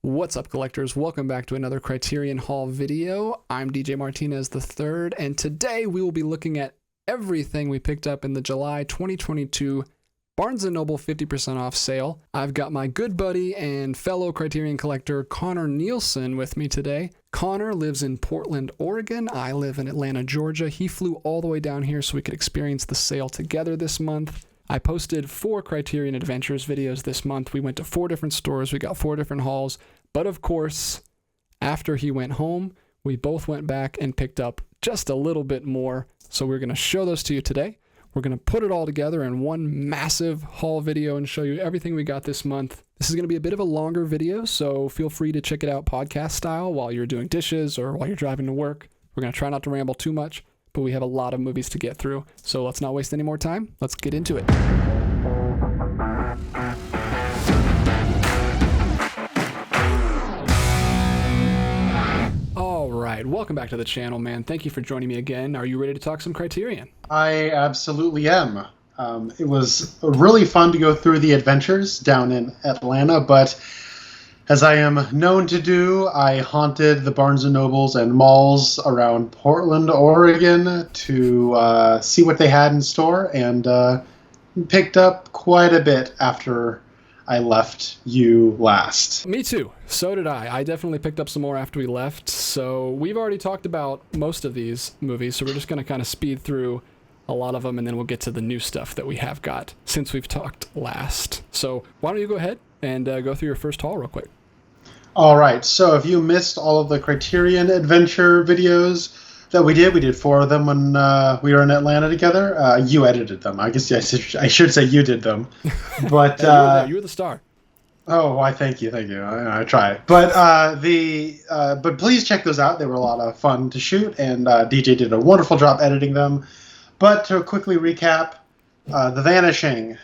What's up, collectors? Welcome back to another Criterion Haul video. I'm DJ Martinez III, and today we will be looking at everything we picked up in the July 2022 Barnes & Noble 50% off sale. I've got my good buddy and fellow Criterion collector Connor Nielsen with me today. Connor lives in Portland, Oregon. I live in Atlanta, Georgia. He flew all the way down here so we could experience the sale together this month. I posted 4 Criterion Adventures videos this month. We went to 4 different stores. We got 4 different hauls. But of course, after he went home, we both went back and picked up just a little bit more. So we're going to show those to you today. We're going to put it all together in one massive haul video and show you everything we got this month. This is going to be a bit of a longer video, so feel free to check it out podcast style while you're doing dishes or while you're driving to work. We're going to try not to ramble too much, but we have a lot of movies to get through. So let's not waste any more time. Let's get into it. All right, welcome back to the channel, man. Thank you for joining me again. Are you ready to talk some Criterion? I absolutely am. It was really fun to go through the adventures down in Atlanta, but as I am known to do, I haunted the Barnes & Nobles and malls around Portland, Oregon to see what they had in store, and picked up quite a bit after I left you last. Me too. So did I. I definitely picked up some more after we left. So we've already talked about most of these movies, so we're just going to kind of speed through a lot of them, and then we'll get to the new stuff that we have got since we've talked last. So why don't you go ahead and go through your first haul real quick. All right. So if you missed all of the Criterion Adventure videos that we did 4 of them when we were in Atlanta together. You edited them. I guess I should say you did them. But you were the star. Oh, why? Thank you. I try. But but please check those out. They were a lot of fun to shoot, and DJ did a wonderful job editing them. But to quickly recap, The Vanishing,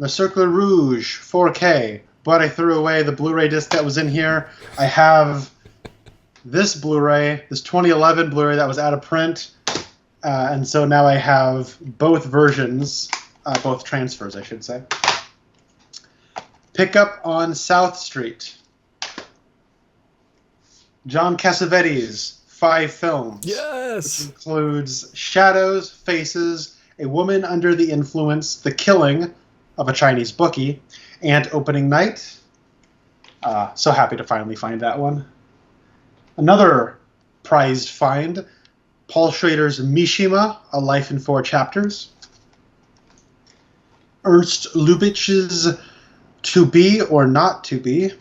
The Cercle Rouge 4K. But I threw away the Blu-ray disc that was in here. I have this Blu-ray, this 2011 Blu-ray that was out of print, and so now I have both versions, both transfers, I should say. Pickup on South Street. John Cassavetes' 5 films. Yes! Which includes Shadows, Faces, A Woman Under the Influence, The Killing of a Chinese Bookie, and Opening Night. So happy to finally find that one. Another prized find, Paul Schrader's Mishima, A Life in 4 Chapters. Ernst Lubitsch's To Be or Not to Be.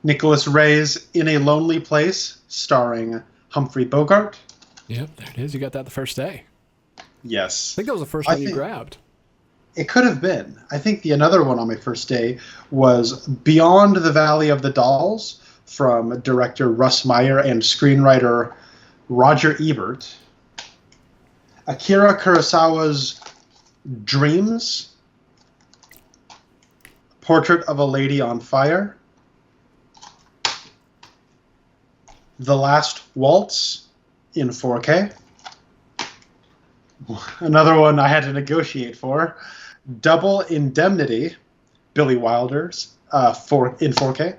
Nicholas Ray's In a Lonely Place, starring Humphrey Bogart. Yep, there it is. You got that the first day. Yes. I think that was the first one you grabbed. It could have been. I think another one on my first day was Beyond the Valley of the Dolls, from director Russ Meyer and screenwriter Roger Ebert. Akira Kurosawa's Dreams, Portrait of a Lady on Fire. The Last Waltz in 4K. Another one I had to negotiate for. Double Indemnity, Billy Wilder's in 4K.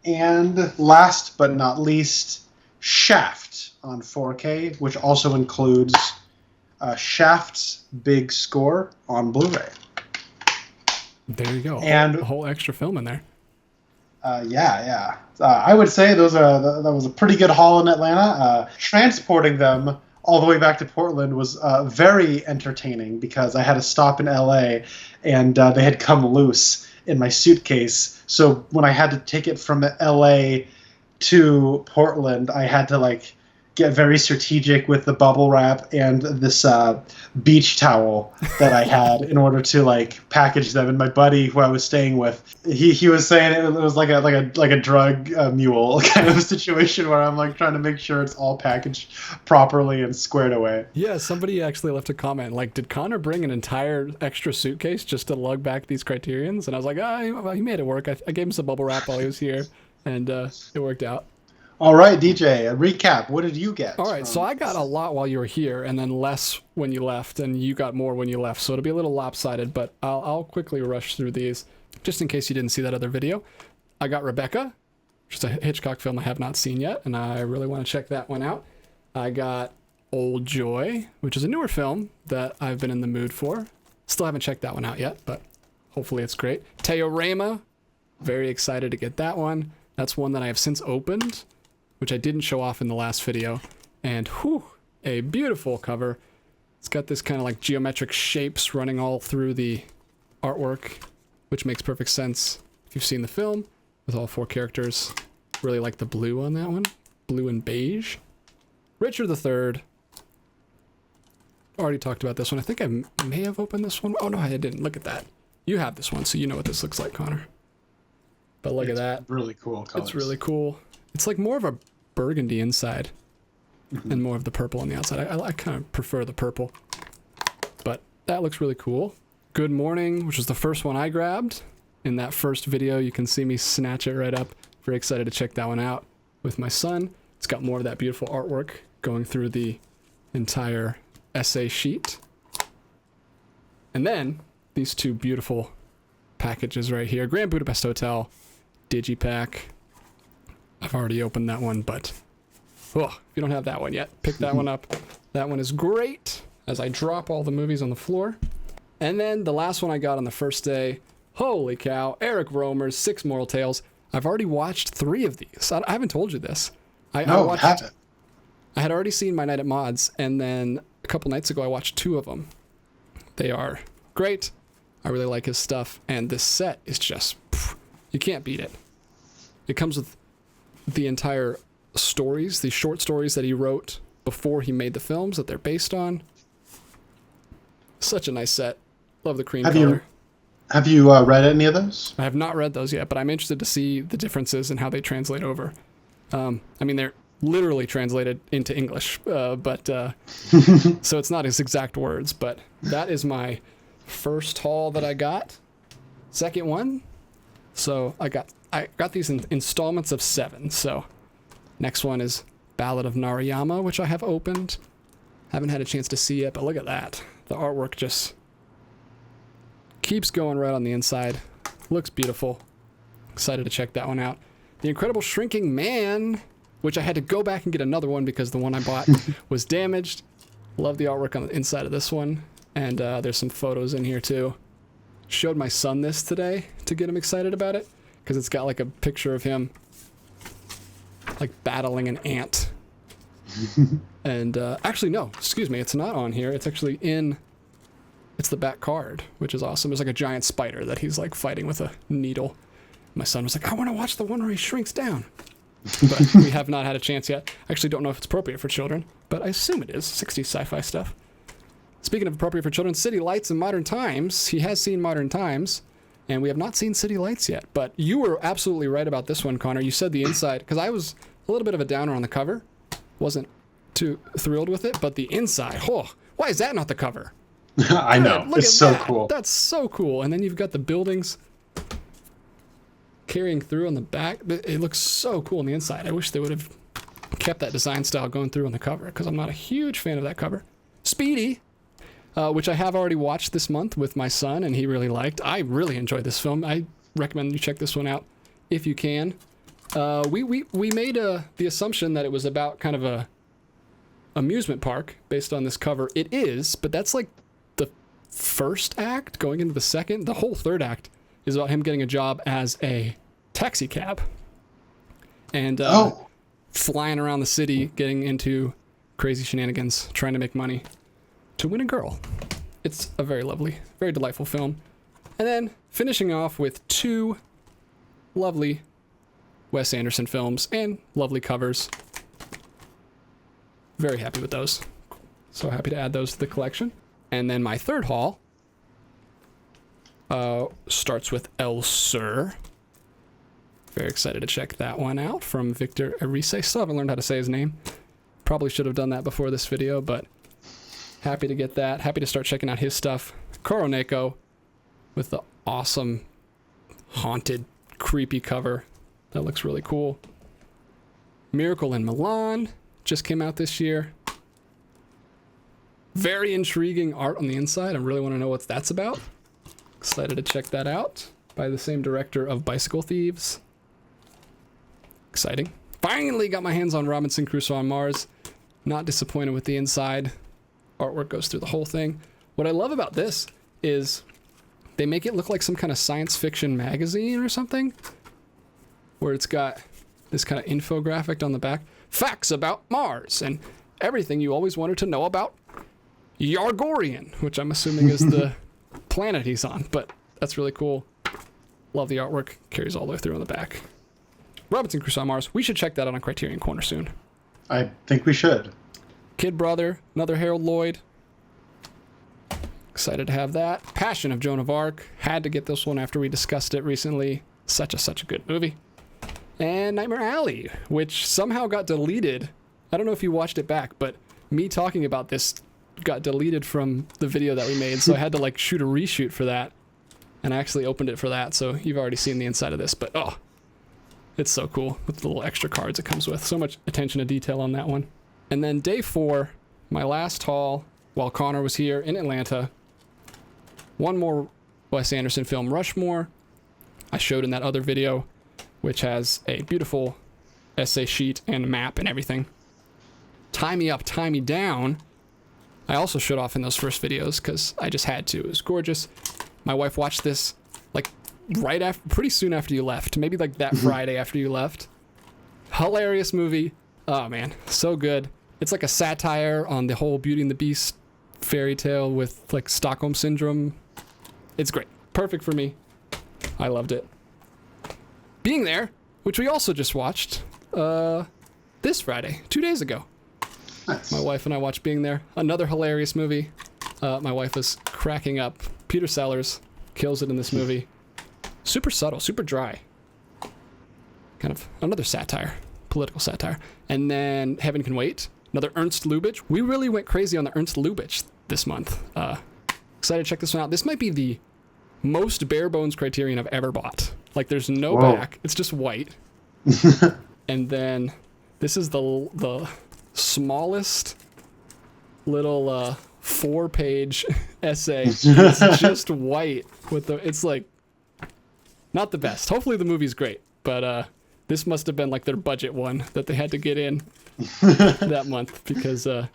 And last but not least, Shaft on 4K, which also includes Shaft's big score on Blu-ray. There you go. And a whole extra film in there. Yeah. I would say that was a pretty good haul in Atlanta. Transporting them all the way back to Portland was very entertaining because I had to stop in LA, and they had come loose in my suitcase. So when I had to take it from LA to Portland, I had to get very strategic with the bubble wrap and this beach towel that I had in order to package them. And my buddy who I was staying with, he was saying it was like a drug mule kind of situation where I'm trying to make sure it's all packaged properly and squared away. Yeah, somebody actually left a comment did Connor bring an entire extra suitcase just to lug back these Criterions? And I was like, he made it work. I gave him some bubble wrap while he was here, and it worked out. All right, DJ, a recap. What did you get? All right, so I got a lot while you were here, and then less when you left, and you got more when you left. So it'll be a little lopsided, but I'll quickly rush through these, just in case you didn't see that other video. I got Rebecca, which is a Hitchcock film I have not seen yet, and I really want to check that one out. I got Old Joy, which is a newer film that I've been in the mood for. Still haven't checked that one out yet, but hopefully it's great. Teorema, very excited to get that one. That's one that I have since opened, which I didn't show off in the last video. And whew, a beautiful cover. It's got this kind of like geometric shapes running all through the artwork, which makes perfect sense if you've seen the film with all 4 characters. Really like the blue on that one. Blue and beige. Richard III. Already talked about this one. I think I may have opened this one. Oh no, I didn't. Look at that. You have this one, so you know what this looks like, Connor. But look at that. Really cool colors. It's really cool. It's like more of a burgundy inside and more of the purple on the outside. I kind of prefer the purple, but that looks really cool. Good Morning, which was the first one I grabbed. In that first video, you can see me snatch it right up. Very excited to check that one out with my son. It's got more of that beautiful artwork going through the entire essay sheet. And then these 2 beautiful packages right here. Grand Budapest Hotel Digipack. I've already opened that one, but if you don't have that one yet, pick that one up. That one is great, as I drop all the movies on the floor. And then the last one I got on the first day, holy cow, Eric Romer's 6 Moral Tales. I've already watched 3 of these. I haven't told you this. I haven't. I had already seen My Night at Maud's, and then a couple nights ago I watched 2 of them. They are great. I really like his stuff, and this set is just, you can't beat it. It comes with the entire stories, the short stories that he wrote before he made the films that they're based on. Such a nice set. Love the cream color. Have you read any of those? I have not read those yet, but I'm interested to see the differences and how they translate over. I mean, they're literally translated into English, so it's not his exact words, but that is my first haul that I got. Second one. So I got these in installments of 7. So next one is Ballad of Narayama, which I have opened. Haven't had a chance to see yet, but look at that. The artwork just keeps going right on the inside. Looks beautiful. Excited to check that one out. The Incredible Shrinking Man, which I had to go back and get another one because the one I bought was damaged. Love the artwork on the inside of this one. And there's some photos in here too. Showed my son this today to get him excited about it, because it's got like a picture of him like battling an ant. And actually no, excuse me, it's not on here. It's actually it's the back card, which is awesome. There's like a giant spider that he's like fighting with a needle. My son was like, I want to watch the one where he shrinks down. But we have not had a chance yet. I actually don't know if it's appropriate for children, but I assume it is. 60s sci-fi stuff. Speaking of appropriate for children, City Lights and Modern Times. He has seen Modern Times, and we have not seen City Lights yet. But you were absolutely right about this one, Connor. You said the inside, because I was a little bit of a downer on the cover. Wasn't too thrilled with it, but the inside, why is that not the cover? I know. It's so cool. That's so cool. And then you've got the buildings carrying through on the back. It looks so cool on the inside. I wish they would have kept that design style going through on the cover, because I'm not a huge fan of that cover. Speedy, which I have already watched this month with my son, and he really liked. I really enjoyed this film. I recommend you check this one out if you can. We made the assumption that it was about kind of a amusement park based on this cover. It is, but that's like the first act going into the second. The whole third act is about him getting a job as a taxi cab and flying around the city, getting into crazy shenanigans, trying to make money to win a girl. It's a very lovely, very delightful film. And then finishing off with 2 lovely Wes Anderson films and lovely covers. Very happy with those. So happy to add those to the collection. And then my third haul starts with El Sur. Very excited to check that one out from Victor Arise. Still haven't learned how to say his name. Probably should have done that before this video, but happy to get that. Happy to start checking out his stuff. Koroneko with the awesome haunted, creepy cover. That looks really cool. Miracle in Milan just came out this year. Very intriguing art on the inside. I really want to know what that's about. Excited to check that out. By the same director of Bicycle Thieves. Exciting. Finally got my hands on Robinson Crusoe on Mars. Not disappointed with the inside. Artwork goes through the whole thing. What I love about this is they make it look like some kind of science fiction magazine or something, where it's got this kind of infographic on the back. Facts about Mars and everything you always wanted to know about Yargorian, which I'm assuming is the planet he's on, but that's really cool. Love the artwork. Carries all the way through on the back. Robinson Crusoe on Mars. We should check that out on Criterion Corner soon. I think we should. Kid Brother, another Harold Lloyd. Excited to have that. Passion of Joan of Arc. Had to get this one after we discussed it recently. Such a good movie. And Nightmare Alley, which somehow got deleted. I don't know if you watched it back, but me talking about this got deleted from the video that we made, so I had to like shoot a reshoot for that. And I actually opened it for that, so you've already seen the inside of this, but oh, it's so cool with the little extra cards it comes with. So much attention to detail on that one. And then day 4, my last haul while Connor was here in Atlanta. One more Wes Anderson film, Rushmore. I showed in that other video, which has a beautiful essay sheet and map and everything. Tie Me Up, Tie Me Down. I also showed off in those first videos because I just had to. It was gorgeous. My wife watched this like right after, pretty soon after you left. Maybe like that Friday after you left. Hilarious movie. Oh man, so good. It's like a satire on the whole Beauty and the Beast fairy tale with like Stockholm Syndrome. It's great. Perfect for me. I loved it. Being There, which we also just watched this Friday, 2 days ago. Nice. My wife and I watched Being There. Another hilarious movie. My wife was cracking up. Peter Sellers kills it in this movie. Super subtle, super dry. Kind of another satire, political satire. And then Heaven Can Wait, another Ernst Lubitsch. We really went crazy on the Ernst Lubitsch this month. Excited to check this one out. This might be the most bare bones Criterion I've ever bought. Like there's no back. It's just white. And then this is the smallest little 4-page essay. It's just white with it's like not the best. Hopefully the movie's great, but this must have been like their budget one that they had to get in that month because the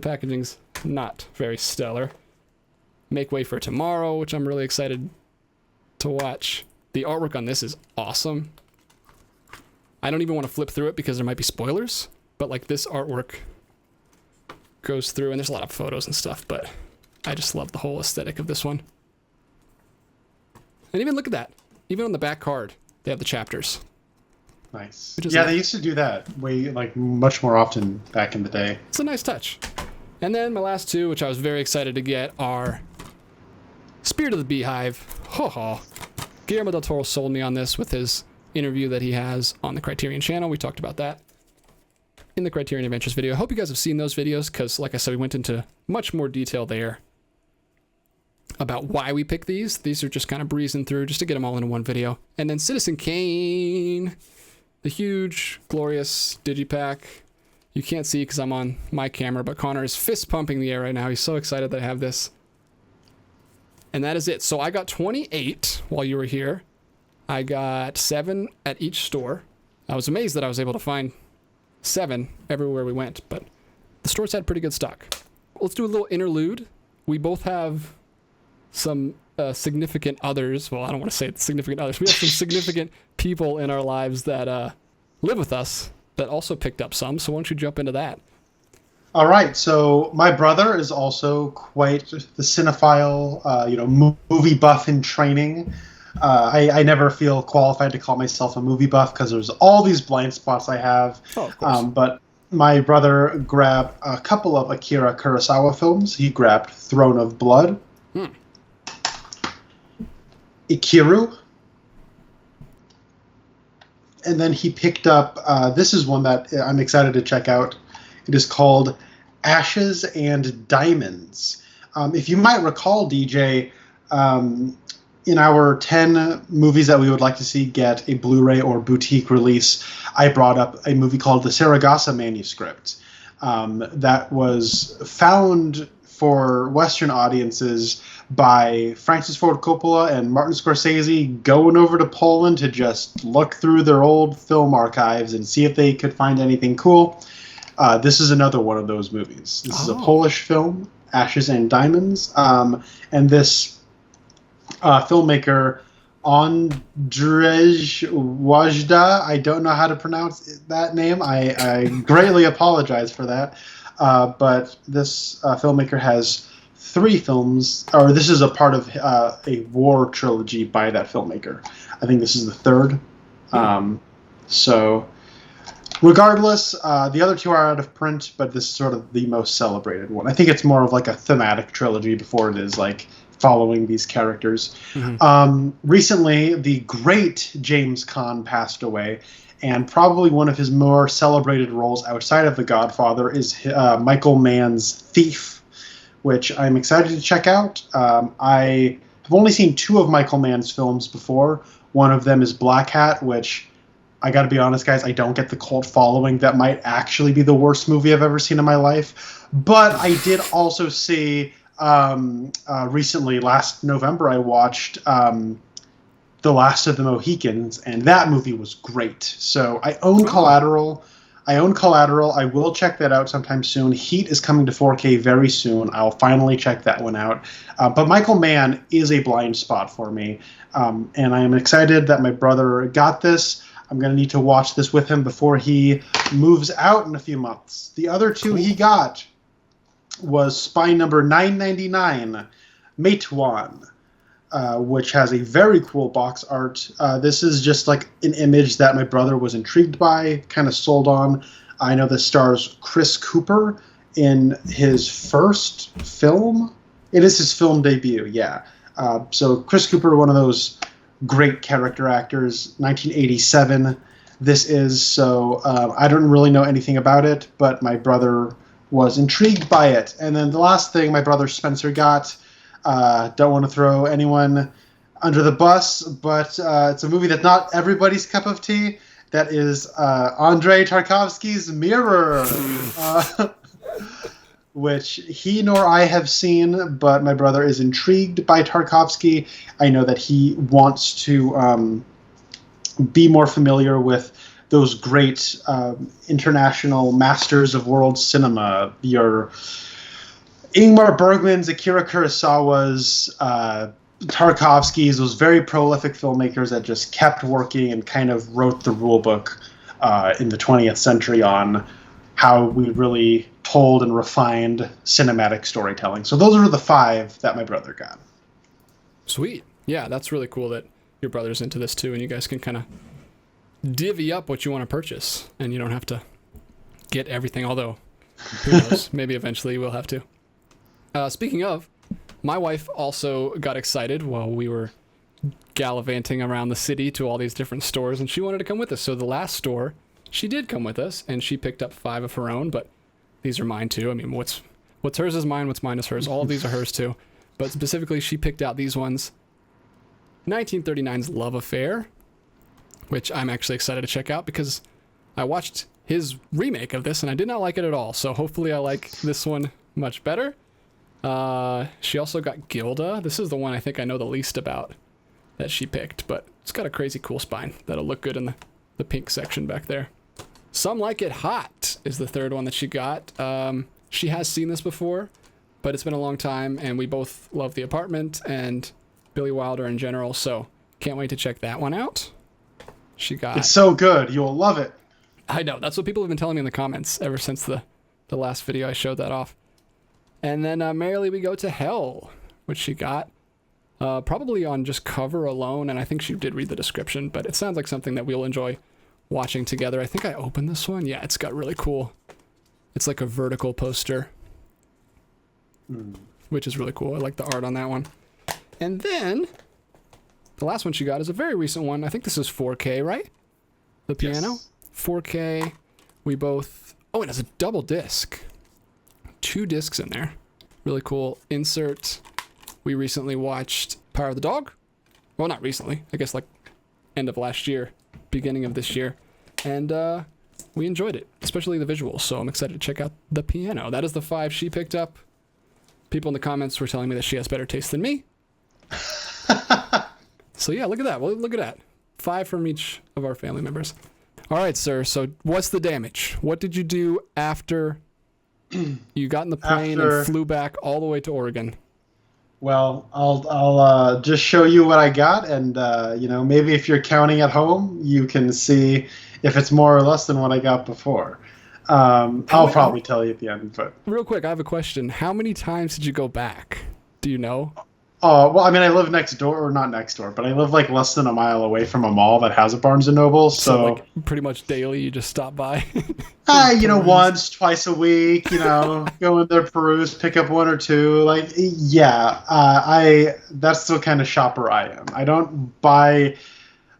packaging's not very stellar. Make Way for Tomorrow, which I'm really excited to watch. The artwork on this is awesome. I don't even want to flip through it because there might be spoilers, but like this artwork goes through and there's a lot of photos and stuff, but I just love the whole aesthetic of this one. And even look at that. Even on the back card, they have the chapters. Nice. Yeah, nice. They used to do that way like much more often back in the day. It's a nice touch. And then my last two, which I was very excited to get, are Spirit of the Beehive. Ho ho. Guillermo del Toro sold me on this with his interview that he has on the Criterion channel. We talked about that in the Criterion Adventures video. I hope you guys have seen those videos because, like I said, we went into much more detail there about why we pick these. These are just kind of breezing through just to get them all in one video. And then Citizen Kane, the huge, glorious digipack. You can't see because I'm on my camera, but Connor is fist pumping the air right now. He's so excited that I have this. And that is it. So I got 28 while you were here. I got 7 at each store. I was amazed that I was able to find 7 everywhere we went, but the stores had pretty good stock. Let's do a little interlude. We both have some significant others. Well, I don't want to say significant others. We have some significant people in our lives that live with us that also picked up some. So why don't you jump into that? All right, so my brother is also quite the cinephile, movie buff in training. I never feel qualified to call myself a movie buff because there's all these blind spots I have. Oh, of course. But my brother grabbed a couple of Akira Kurosawa films. He grabbed Throne of Blood, Ikiru, and then he picked up, this is one that I'm excited to check out. It is called Ashes and Diamonds. If you might recall, DJ, in our 10 movies that we would like to see get a Blu-ray or boutique release, I brought up a movie called The Saragossa Manuscript that was found for Western audiences by Francis Ford Coppola and Martin Scorsese going over to Poland to just look through their old film archives and see if they could find anything cool. This is another one of those movies. This is a Polish film, Ashes and Diamonds, and this filmmaker, Andrzej Wajda, I don't know how to pronounce that name. I greatly apologize for that. But this filmmaker has 3 films, or this is a part of a war trilogy by that filmmaker. I think this is the 3rd. So regardless, the other 2 are out of print, but this is sort of the most celebrated one. I think it's more of like a thematic trilogy before it is like following these characters. Recently, the great James Caan passed away, and probably one of his more celebrated roles outside of The Godfather is Michael Mann's Thief, which I'm excited to check out. I have only seen 2 of Michael Mann's films before. One of them is Black Hat, which, I gotta be honest, guys, I don't get the cult following. That might actually be the worst movie I've ever seen in my life. But I did also see recently, last November, I watched The Last of the Mohicans, and that movie was great. So I own Collateral. I will check that out sometime soon. Heat is coming to 4K very soon. I'll finally check that one out. But Michael Mann is a blind spot for me, and I am excited that my brother got this. I'm going to need to watch this with him before he moves out in a few months. The other 2 he got was Spy Number 999, Matewan, which has a very cool box art. This is just like an image that my brother was intrigued by, kind of sold on. I know this stars Chris Cooper in his first film. It is his film debut, yeah. So Chris Cooper, one of those great character actors, 1987. This is, so I don't really know anything about it, but my brother was intrigued by it. And then the last thing my brother Spencer got, don't want to throw anyone under the bus, but it's a movie that's not everybody's cup of tea. That is Andrei Tarkovsky's Mirror, which he nor I have seen, but my brother is intrigued by Tarkovsky. I know that he wants to be more familiar with those great international masters of world cinema, your Ingmar Bergman's, Akira Kurosawa's, Tarkovsky's, those very prolific filmmakers that just kept working and kind of wrote the rule book in the 20th century on how we really told and refined cinematic storytelling. So those are the 5 that my brother got. Sweet. Yeah, that's really cool that your brother's into this too, and you guys can kind of divvy up what you want to purchase, and you don't have to get everything, although who knows, maybe eventually you will have to. Speaking of, my wife also got excited while we were gallivanting around the city to all these different stores, and she wanted to come with us. So the last store, she did come with us, and she picked up 5 of her own, but these are mine too. I mean, what's hers is mine, what's mine is hers. All of these are hers too. But specifically, she picked out these ones. 1939's Love Affair, which I'm actually excited to check out because I watched his remake of this and I did not like it at all. So hopefully I like this one much better. She also got Gilda. This is the one I think I know the least about that she picked, but it's got a crazy cool spine that'll look good in the pink section back there. Some Like It Hot is the 3rd one that she got. She has seen this before, but it's been a long time, and we both love The Apartment and Billy Wilder in general, so can't wait to check that one out. She got... It's so good. You'll love it. I know. That's what people have been telling me in the comments ever since the last video I showed that off. And then Merrily We Go to Hell, which she got probably on just cover alone, and I think she did read the description, but it sounds like something that we'll enjoy watching together. I think I opened this one. Yeah, it's got really cool... It's like a vertical poster, which is really cool. I like the art on that one. And then the last one she got is a very recent one. I think this is 4K, right? The piano? Yes. 4K. We both... Oh, it has a double disc. 2 discs in there. Really cool. Insert. We recently watched Power of the Dog, Well, not recently. I guess like end of last year, beginning of this year. And we enjoyed it, especially the visuals. So I'm excited to check out the piano. That is the 5 she picked up. People in the comments were telling me that she has better taste than me. So yeah, look at that. Well, look at that. 5 from each of our family members. All right, sir. So what's the damage? What did you do after you got in the plane and flew back all the way to Oregon? Well, I'll just show you what I got, and maybe if you're counting at home, you can see if it's more or less than what I got before. I'll probably tell you at the end, but real quick, I have a question. How many times did you go back? Do you know? Oh, well, I mean, I live next door, or not next door, but I live like less than a mile away from a mall that has a Barnes & Noble, so like pretty much daily you just stop by? Once, twice a week, go in there, peruse, pick up 1 or 2, like, yeah, that's the kind of shopper I am. I don't buy,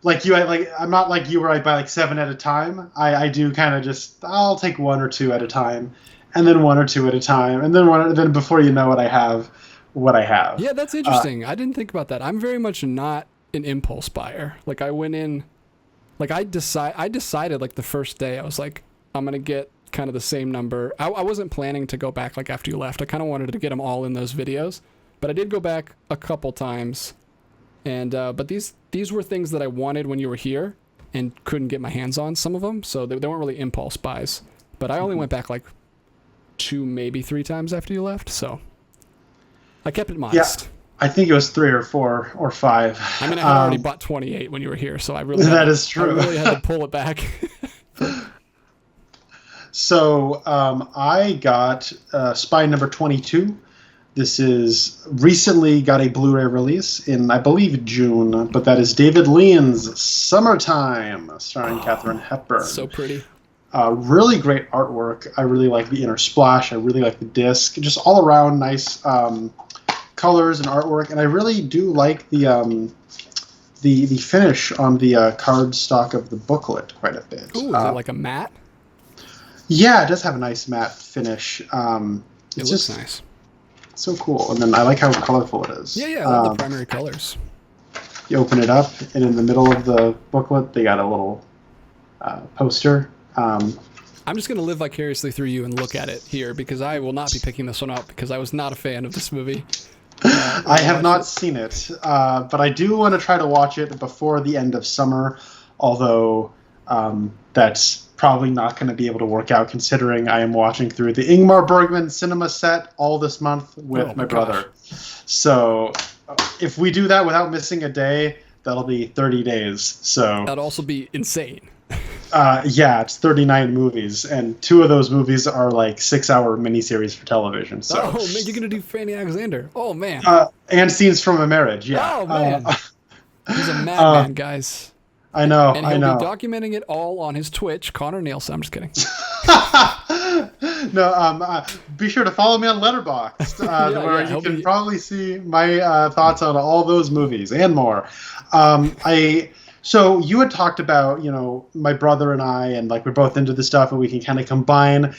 like you, I'm not like you where I buy like 7 at a time. I do kind of just, I'll take 1 or 2 at a time, and then 1 or 2 at a time, and then before you know it, I have what I have. Yeah, that's interesting. I didn't think about that. I'm very much not an impulse buyer. Like I went in, like I decided like the first day I was like, I'm going to get kind of the same number. I wasn't planning to go back like after you left. I kind of wanted to get them all in those videos, but I did go back a couple times. And, but these were things that I wanted when you were here and couldn't get my hands on some of them. So they weren't really impulse buys, but I only went back like 2, maybe 3 times after you left. So I kept it modest. Yeah, I think it was 3 or 4 or 5. I mean, I had already bought 28 when you were here, so I really is true. I really had to pull it back. So I got Spy number 22. This is recently got a Blu-ray release in, I believe, June, but that is David Lean's Summertime, starring Katharine Hepburn. So pretty. Really great artwork. I really like the inner splash. I really like the disc. Just all around nice colors and artwork, and I really do like the finish on the cardstock of the booklet quite a bit. Ooh, is it like a matte? Yeah, it does have a nice matte finish. It looks just nice. So cool, and then I like how colorful it is. Yeah, I love the primary colors. You open it up, and in the middle of the booklet, they got a little poster. I'm just going to live vicariously through you and look at it here, because I will not be picking this one up, because I was not a fan of this movie. I have not seen it, but I do want to try to watch it before the end of summer, although that's probably not going to be able to work out, considering I am watching through the Ingmar Bergman cinema set all this month with my brother. So if we do that without missing a day, that'll be 30 days. So that'd also be insane. Yeah, it's 39 movies, and 2 of those movies are like 6-hour miniseries for television. So. Oh man, you're gonna do Fanny Alexander. Oh man. And Scenes from a Marriage. Yeah. Oh man. He's a madman, guys. I know. And he'll be documenting it all on his Twitch, Connor Nielsen. I'm just kidding. No. Be sure to follow me on Letterboxd, where you can probably see my thoughts on all those movies and more. So you had talked about, my brother and I, and like we're both into this stuff, and we can kind of combine.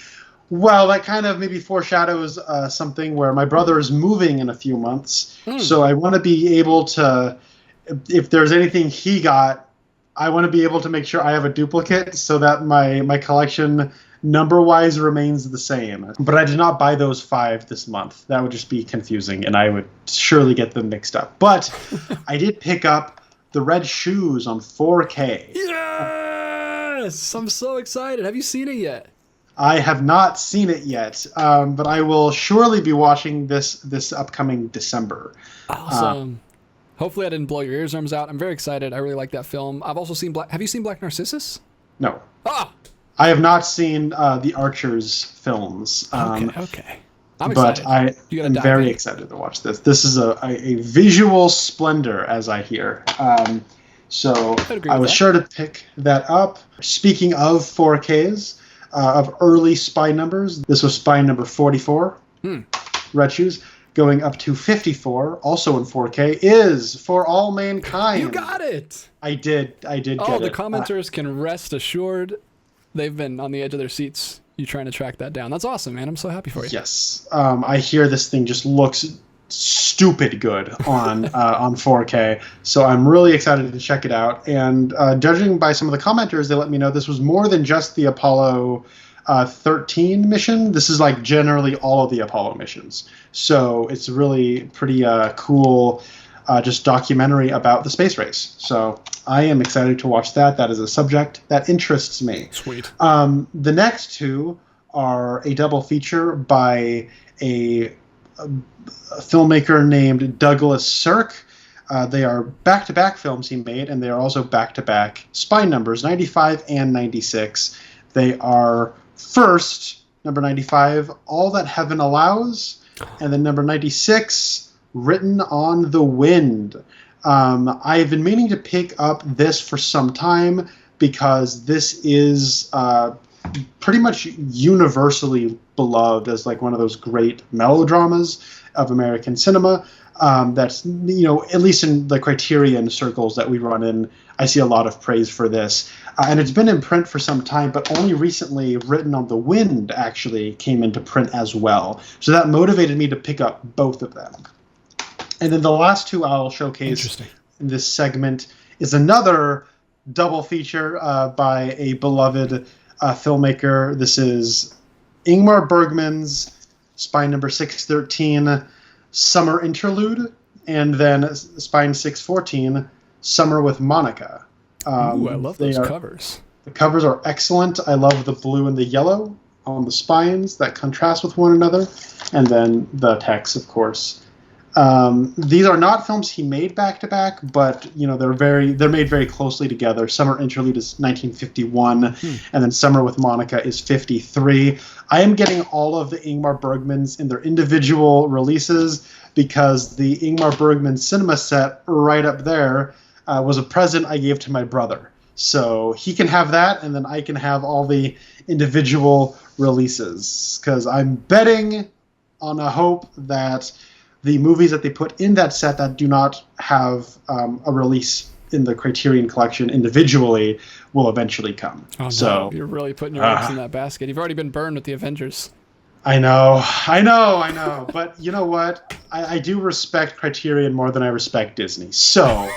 Well, that kind of maybe foreshadows something where my brother is moving in a few months. So I want to be able to, if there's anything he got, I want to be able to make sure I have a duplicate so that my collection number-wise remains the same. But I did not buy those 5 this month. That would just be confusing, and I would surely get them mixed up. But I did pick up The Red Shoes on 4K. Yes! I'm so excited. Have you seen it yet? I have not seen it yet, but I will surely be watching this upcoming December. Awesome. Hopefully I didn't blow your eardrums out. I'm very excited. I really like that film. I've also seen Have you seen Black Narcissus? No. Ah! I have not seen the Archers films. Okay. I'm excited. But I am very excited to watch this. This is a visual splendor, as I hear. So I was sure to pick that up. Speaking of 4Ks, of early spy numbers, this was spy number 44, Red Shoes. Going up to 54, also in 4K, is For All Mankind. You got it! I did get it. Oh, the commenters can rest assured. They've been on the edge of their seats. You trying to track that down. That's awesome, man. I'm so happy for you. Yes. I hear this thing just looks stupid good on 4K. So I'm really excited to check it out. And judging by some of the commenters, they let me know this was more than just the Apollo 13 mission. This is like generally all of the Apollo missions. So it's really pretty cool, just documentary about the space race. So I am excited to watch that. That is a subject that interests me. Sweet. The next two are a double feature by a filmmaker named Douglas Sirk. They are back-to-back films he made, and they are also back-to-back spine numbers, 95 and 96. They are first, number 95, All That Heaven Allows, and then number 96, Written on the Wind. I've been meaning to pick up this for some time because this is pretty much universally beloved as like one of those great melodramas of American cinema. That's, at least in the Criterion circles that we run in, I see a lot of praise for this. And it's been in print for some time, but only recently Written on the Wind actually came into print as well. So that motivated me to pick up both of them. And then the last two I'll showcase in this segment is another double feature by a beloved filmmaker. This is Ingmar Bergman's Spine number 613, Summer Interlude, and then Spine 614, Summer with Monica. Ooh, I love those covers. The covers are excellent. I love the blue and the yellow on the spines that contrast with one another, and then the text, of course. These are not films he made back to back, but they're made very closely together. Summer Interlude is 1951, and then Summer with Monica is 53. I am getting all of the Ingmar Bergmans in their individual releases because the Ingmar Bergman cinema set right up there was a present I gave to my brother. So he can have that, and then I can have all the individual releases because I'm betting on a hope that the movies that they put in that set that do not have a release in the Criterion collection individually will eventually come. Oh, no. So You're really putting your eggs in that basket. You've already been burned with the Avengers. I know. But you know what? I do respect Criterion more than I respect Disney. So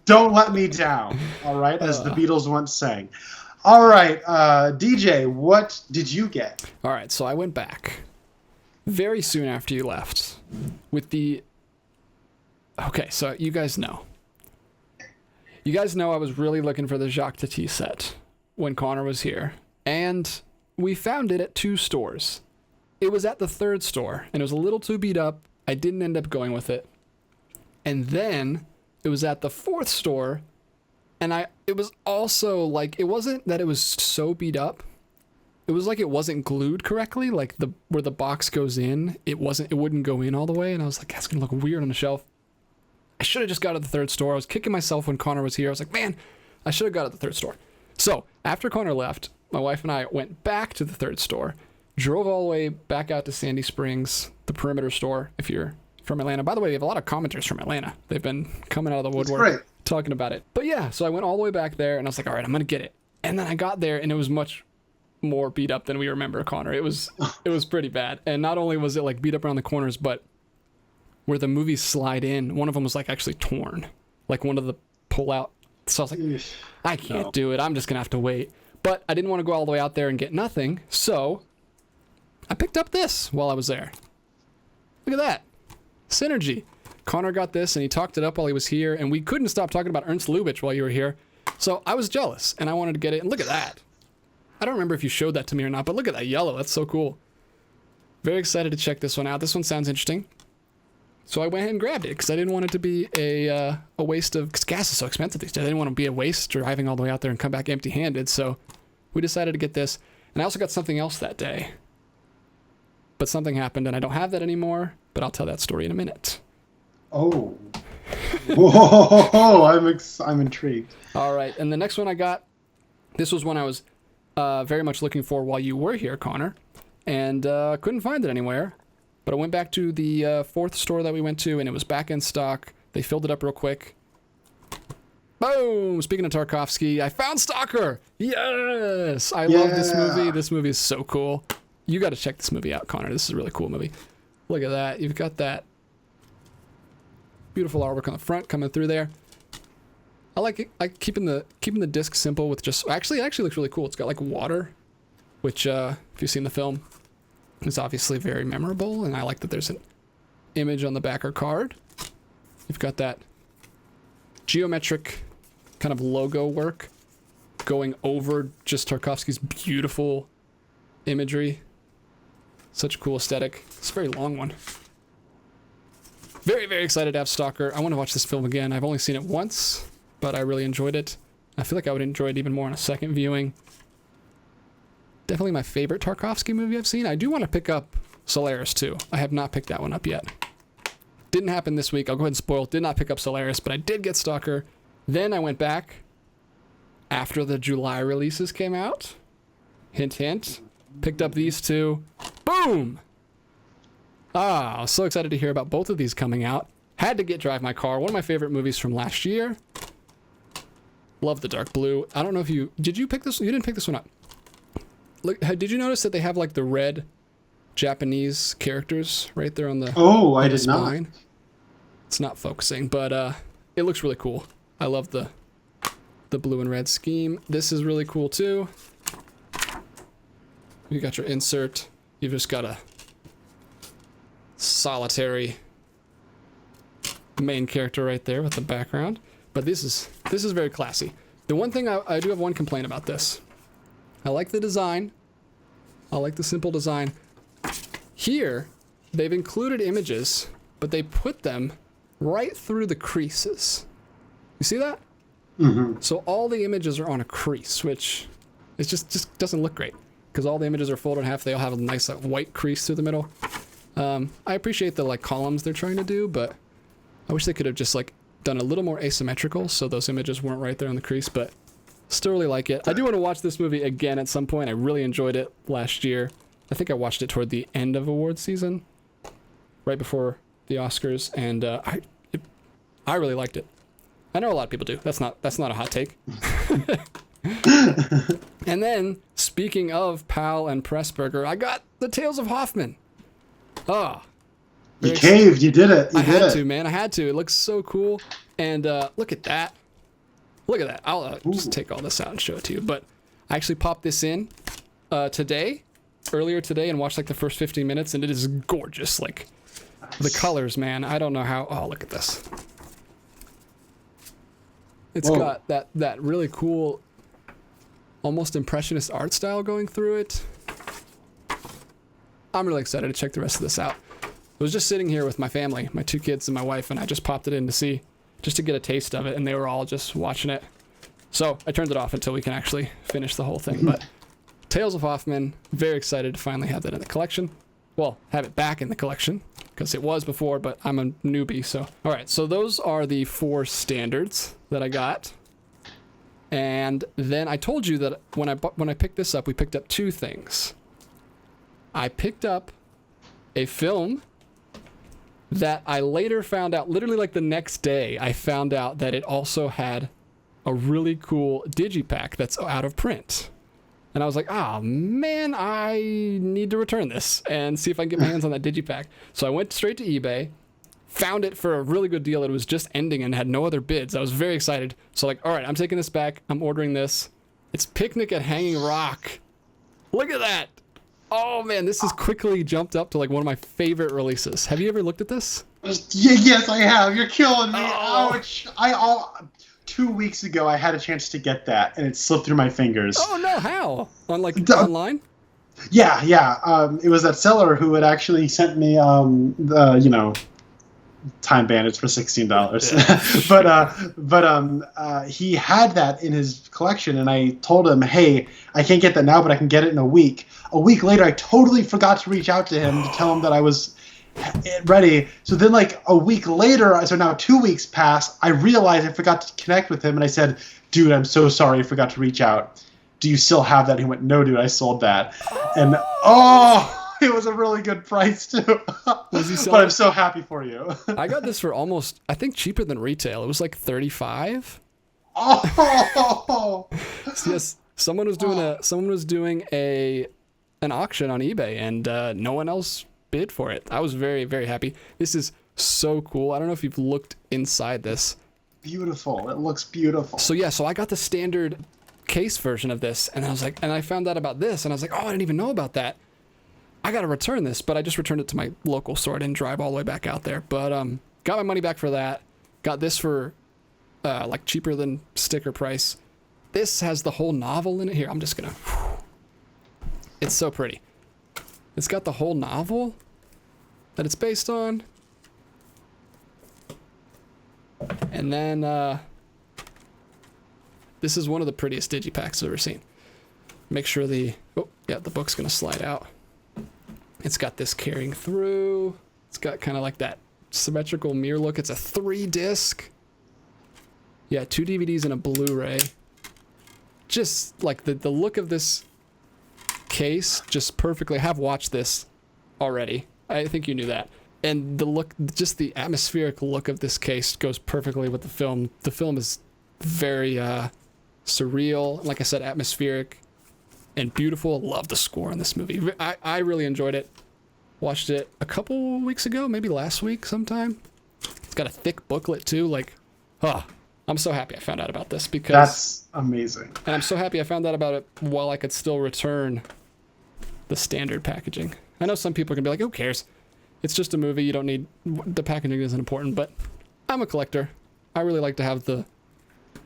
don't let me down, all right? As the Beatles once sang. All right, DJ, what did you get? All right, so I went back very soon after you left with the... Okay, so you guys know I was really looking for the Jacques Tati set when Connor was here, and we found it at 2 stores. It was at the 3rd store, and it was a little too beat up. I didn't end up going with it. And then it was at the 4th store, and it was also like, it wasn't that it was so beat up. It was like it wasn't glued correctly, like where the box goes in, it wouldn't go in all the way, and I was like, that's gonna look weird on the shelf. I should have just got it at the 3rd store. I was kicking myself when Connor was here. I was like, man, I should have got it at the 3rd store. So after Connor left, my wife and I went back to the 3rd store, drove all the way back out to Sandy Springs, the Perimeter store, if you're from Atlanta. By the way, we have a lot of commenters from Atlanta. They've been coming out of the woodwork talking about it. But yeah, so I went all the way back there, and I was like, all right, I'm going to get it. And then I got there, and it was much more beat up than we remember, Connor. It was pretty bad. And not only was it like beat up around the corners, but where the movies slide in, one of them was like actually torn, like one of the pull out. So I was like, I can't do it. I'm just going to have to wait. But I didn't want to go all the way out there and get nothing. So I picked up this while I was there. Look at that. Synergy. Connor got this, and he talked it up while he was here, and we couldn't stop talking about Ernst Lubitsch while you were here. So I was jealous, and I wanted to get it. And look at that. I don't remember if you showed that to me or not, but look at that yellow. That's so cool. Very excited to check this one out. This one sounds interesting. So I went ahead and grabbed it because I didn't want it to be a waste of... Because gas is so expensive these days. I didn't want to be a waste driving all the way out there and come back empty-handed. So we decided to get this. And I also got something else that day. But something happened, and I don't have that anymore. But I'll tell that story in a minute. Oh. Whoa, I'm intrigued. All right, and the next one I got, this was one I was very much looking for while you were here, Connor, and couldn't find it anywhere. But I went back to the 4th store that we went to, and it was back in stock. They filled it up real quick. Boom! Speaking of Tarkovsky, I found Stalker! Yes! I love this movie. This movie is so cool. You got to check this movie out, Connor. This is a really cool movie. Look at that. You've got that Beautiful artwork on the front coming through there. I like it. I keeping the disc simple with just it actually looks really cool. It's got like water, which if you've seen the film, is obviously very memorable. And I like that there's an image on the backer card. You've got that geometric kind of logo work going over just Tarkovsky's beautiful imagery. Such a cool aesthetic. It's a very long one. Very, very excited to have Stalker. I want to watch this film again. I've only seen it once, but I really enjoyed it. I feel like I would enjoy it even more on a second viewing. Definitely my favorite Tarkovsky movie I've seen. I do want to pick up Solaris too. I have not picked that one up yet. Didn't happen this week. I'll go ahead and spoil. Did not pick up Solaris, but I did get Stalker. Then I went back after the July releases came out. Hint, hint. Picked up these two. Boom! I was so excited to hear about both of these coming out. Had to get Drive My Car, one of my favorite movies from last year. Love the dark blue. I don't know if did you pick this? You didn't pick this one up. Look, did you notice that they have like the red Japanese characters right there on the I did spine? not. It's not focusing, but it looks really cool. I love the blue and red scheme. This is really cool too. You got your insert. You've just got a solitary main character right there with the background. But this is very classy. The one thing I do have one complaint about this. I like the design. I like the simple design. Here, they've included images, but they put them right through the creases. You see that? Mm-hmm. So all the images are on a crease, which it just doesn't look great. Because all the images are folded in half. They all have a nice like, white crease through the middle. I appreciate the like columns they're trying to do, but I wish they could have just like done a little more asymmetrical so those images weren't right there on the crease, but still really like it. I do want to watch this movie again at some point. I really enjoyed it last year. I think I watched it toward the end of awards season, right before the Oscars, and I really liked it. I know a lot of people do. That's not a hot take. And then, speaking of Powell and Pressburger, I got the Tales of Hoffman. You caved. You did it. I had to, man. I had to. It looks so cool. And look at that. Look at that. I'll just take all this out and show it to you. But I actually popped this in earlier today, and watched like the first 15 minutes, and it is gorgeous. Like the colors, man. I don't know how. Oh, look at this. It's got that really cool, almost impressionist art style going through it. I'm really excited to check the rest of this out. I was just sitting here with my family, my 2 kids and my wife, and I just popped it in to see, just to get a taste of it, and they were all just watching it. So I turned it off until we can actually finish the whole thing. But Tales of Hoffman, very excited to finally have that in the collection. Well, have it back in the collection, because it was before, but I'm a newbie, so. All right, so those are the 4 standards that I got. And then I told you that when I picked this up, we picked up 2 things. I picked up a film that I later found out, literally like the next day, I found out that it also had a really cool digipack that's out of print. And I was like, oh man, I need to return this and see if I can get my hands on that digipack. So I went straight to eBay, found it for a really good deal. It was just ending and had no other bids. I was very excited. So like, all right, I'm taking this back. I'm ordering this. It's Picnic at Hanging Rock. Look at that. Oh man, this has quickly jumped up to like one of my favorite releases. Have you ever looked at this? Yes, I have. You're killing me. 2 weeks ago, I had a chance to get that, and it slipped through my fingers. Oh no, how? On like online? Yeah. It was that seller who had actually sent me Time Bandits for $16. but he had that in his collection, and I told him, hey, I can't get that now, but I can get it in a week. A week later, I totally forgot to reach out to him to tell him that I was ready. So then like a week later, so now 2 weeks passed, I realized I forgot to connect with him, and I said, dude, I'm so sorry I forgot to reach out. Do you still have that? He went, no, dude, I sold that. And it was a really good price too. Was he selling? But I'm so happy for you. I got this for almost, I think, cheaper than retail. It was like $35. Oh. Yes, someone was doing an auction on eBay, and no one else bid for it. I was very, very happy. This is so cool. I don't know if you've looked inside this. Beautiful. It looks beautiful. So yeah, so I got the standard case version of this, and I was like, and I found out about this, and I was like, oh, I didn't even know about that. I got to return this, but I just returned it to my local store. I didn't drive all the way back out there, but got my money back for that. Got this for like cheaper than sticker price. This has the whole novel in it. Here, I'm just gonna. It's so pretty. It's got the whole novel that it's based on. And then this is one of the prettiest digipacks I've ever seen. Make sure the book's gonna slide out. It's got this carrying through. It's got kind of like that symmetrical mirror look. It's a 3-disc. Yeah, 2 DVDs and a Blu-ray. Just like the look of this case, just perfectly. I have watched this already. I think you knew that. And the look, just the atmospheric look of this case goes perfectly with the film. The film is very surreal, like I said, atmospheric and beautiful. Love the score in this movie. I really enjoyed it. Watched it a couple weeks ago, maybe last week sometime. It's got a thick booklet too. Like, I'm so happy I found out about this because that's amazing. And I'm so happy I found out about it while I could still return the standard packaging. I know some people are gonna be like, who cares? It's just a movie. You don't need, the packaging isn't important, but I'm a collector. I really like to have the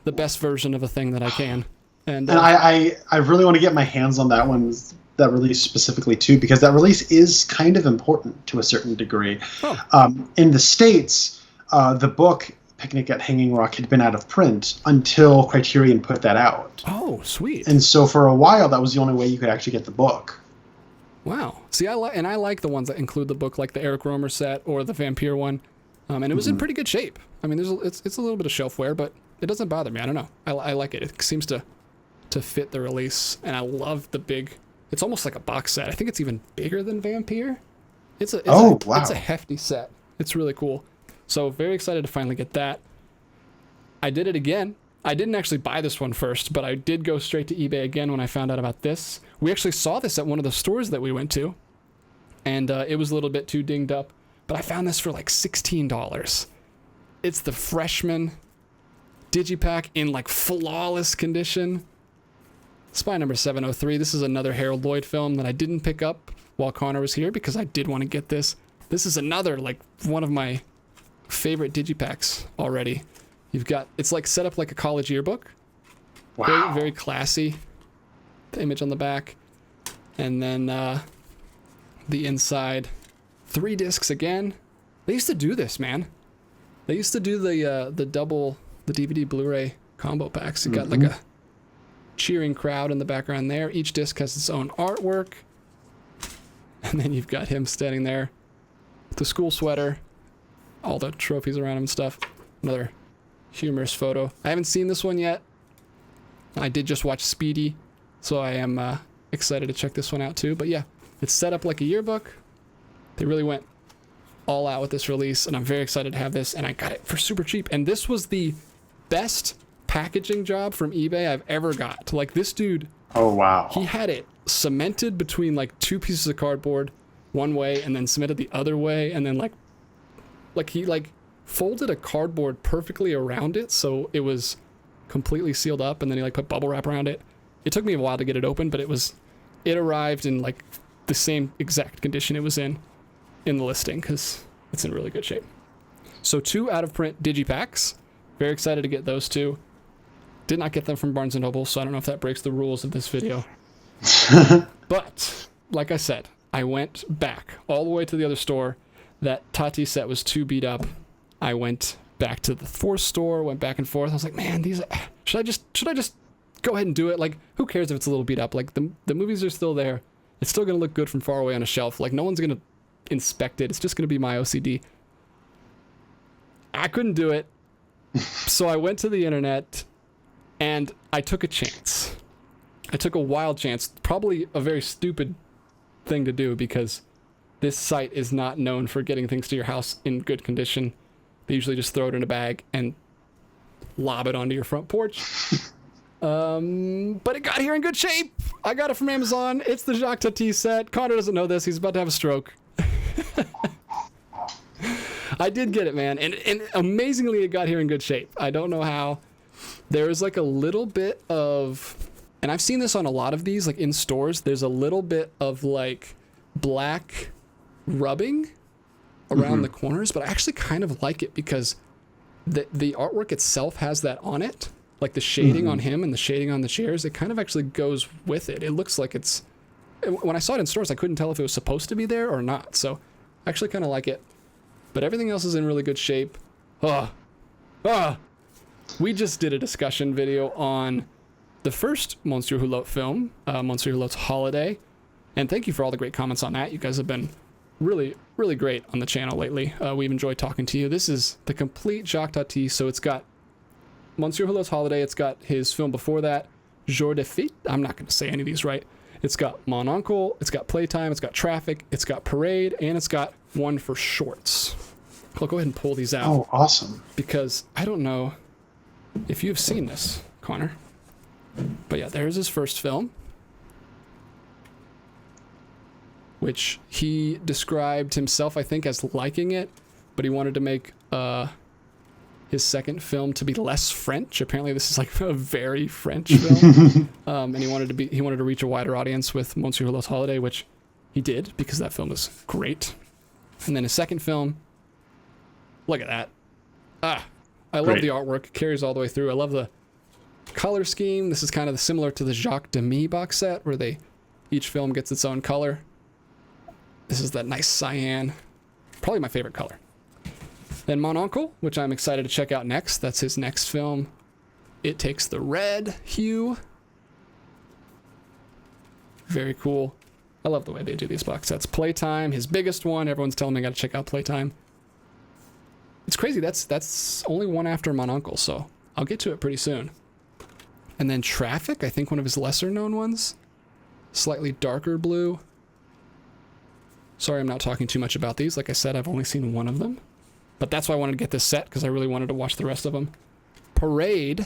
best version of a thing that I can. And I really want to get my hands on that one, that release specifically too, because that release is kind of important to a certain degree. In the States, the book Picnic at Hanging Rock had been out of print until Criterion put that out. Oh, sweet. And so for a while, that was the only way you could actually get the book. Wow. See, I like the ones that include the book, like the Eric Romer set or the Vampire one. And it was in pretty good shape. I mean, it's a little bit of shelf wear, but it doesn't bother me. I don't know. I like it. It seems to fit the release, and I love the big. It's almost like a box set. I think it's even bigger than Vampire. It's a hefty set. It's really cool. So very excited to finally get that. I did it again. I didn't actually buy this one first, but I did go straight to eBay again when I found out about this. We actually saw this at one of the stores that we went to, and it was a little bit too dinged up, but I found this for like $16. It's the Freshman Digipack in like flawless condition. Spy number 703. This is another Harold Lloyd film that I didn't pick up while Connor was here because I did want to get this. This is another, like, one of my favorite digipacks already. It's like set up like a college yearbook. Wow. Very, very classy. The image on the back. And then the inside. 3 discs again. They used to do this, man. They used to do the DVD Blu-ray combo packs. You got like a cheering crowd in the background there. Each disc has its own artwork. And then you've got him standing there with the school sweater. All the trophies around him and stuff. Another humorous photo. I haven't seen this one yet. I did just watch Speedy, so I am excited to check this one out too. But yeah, it's set up like a yearbook. They really went all out with this release, and I'm very excited to have this, and I got it for super cheap. And this was the best packaging job from eBay I've ever got. Like, this dude, oh wow, he had it cemented between like 2 pieces of cardboard one way and then cemented the other way, and then like he folded a cardboard perfectly around it so it was completely sealed up, and then he like put bubble wrap around it. It took me a while to get it open, but it arrived in like the same exact condition it was in the listing, because it's in really good shape. So 2 out of print digipacks. Very excited to get those 2. Did not get them from Barnes & Noble, so I don't know if that breaks the rules of this video. But like I said, I went back all the way to the other store. That Tati set was too beat up. I went back to the 4th store, went back and forth. I was like, man, should I just go ahead and do it? Like, who cares if it's a little beat up? Like, the movies are still there. It's still going to look good from far away on a shelf. Like, no one's going to inspect it. It's just going to be my OCD. I couldn't do it. So I went to the internet and I took a chance. I took a wild chance. Probably a very stupid thing to do, because this site is not known for getting things to your house in good condition. They usually just throw it in a bag and lob it onto your front porch. But it got here in good shape. I got it from Amazon. It's the Jacques Tati set. Connor doesn't know this. He's about to have a stroke. I did get it, man. And amazingly, it got here in good shape. I don't know how. There is like a little bit of, and I've seen this on a lot of these, like in stores, there's a little bit of like black rubbing around the corners, but I actually kind of like it because the artwork itself has that on it. Like the shading on him and the shading on the chairs, it kind of actually goes with it. It looks like it's, when I saw it in stores, I couldn't tell if it was supposed to be there or not. So I actually kind of like it. But everything else is in really good shape. We just did a discussion video on the first Monsieur Hulot film, Monsieur Hulot's Holiday. And thank you for all the great comments on that. You guys have been really, really great on the channel lately. We've enjoyed talking to you. This is the complete Jacques Tati. So it's got Monsieur Hulot's Holiday. It's got his film before that, Jour de Fête. I'm not going to say any of these right. It's got Mon Oncle. It's got Playtime. It's got Traffic. It's got Parade. And it's got one for shorts. I'll go ahead and pull these out. Oh, awesome. Because I don't know if you've seen this, Connor. But yeah, there's his first film, which he described himself, I think, as liking it, but he wanted to make his second film to be less French. Apparently, this is like a very French film, and he wanted to reach a wider audience with Monsieur Hulot's Holiday, which he did because that film is great. And then his second film, look at that! I love the artwork. It carries all the way through. I love the color scheme. This is kind of similar to the Jacques Tati box set, where each film gets its own color. This is that nice cyan, probably my favorite color. Then Mon Oncle, which I'm excited to check out next. That's his next film. It takes the red hue. Very cool. I love the way they do these box sets. Playtime, his biggest one. Everyone's telling me I got to check out Playtime. It's crazy. That's only one after Mon Oncle, so I'll get to it pretty soon. And then Traffic, I think one of his lesser known ones. Slightly darker blue. Sorry, I'm not talking too much about these. Like I said, I've only seen one of them. But that's why I wanted to get this set, because I really wanted to watch the rest of them. Parade.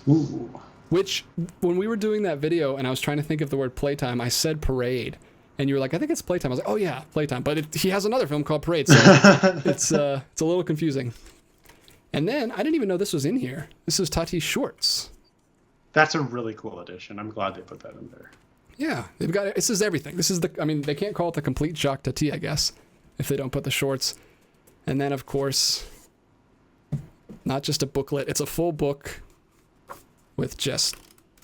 Ooh. Which, when we were doing that video and I was trying to think of the word Playtime, I said Parade. And you were like, I think it's Playtime. I was like, oh yeah, Playtime. But he has another film called Parade, so it's a little confusing. And then, I didn't even know this was in here. This is Tati Shorts. That's a really cool addition. I'm glad they put that in there. Yeah, they've got, this is everything. This is they can't call it the complete Jacques Tati, I guess, if they don't put the shorts. And then, of course, not just a booklet, it's a full book with just